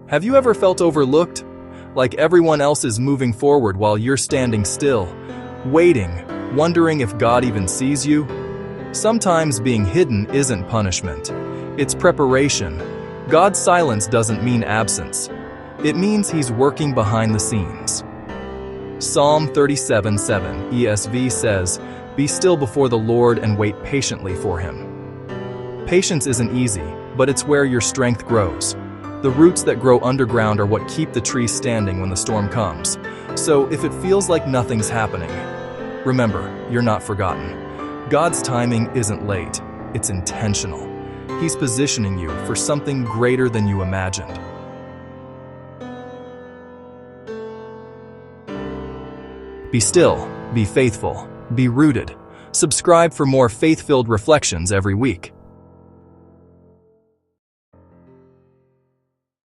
Have you ever felt overlooked? Like everyone else is moving forward while you're standing still, waiting, wondering if God even sees you? Sometimes being hidden isn't punishment. It's preparation. God's silence doesn't mean absence. It means He's working behind the scenes. Psalm 37:7 ESV says, "Be still before the Lord and wait patiently for Him." Patience isn't easy, but it's where your strength grows. The roots that grow underground are what keep the tree standing when the storm comes. So if it feels like nothing's happening, remember, you're not forgotten. God's timing isn't late, it's intentional. He's positioning you for something greater than you imagined. Be still, be faithful, be rooted. Subscribe for more faith-filled reflections every week.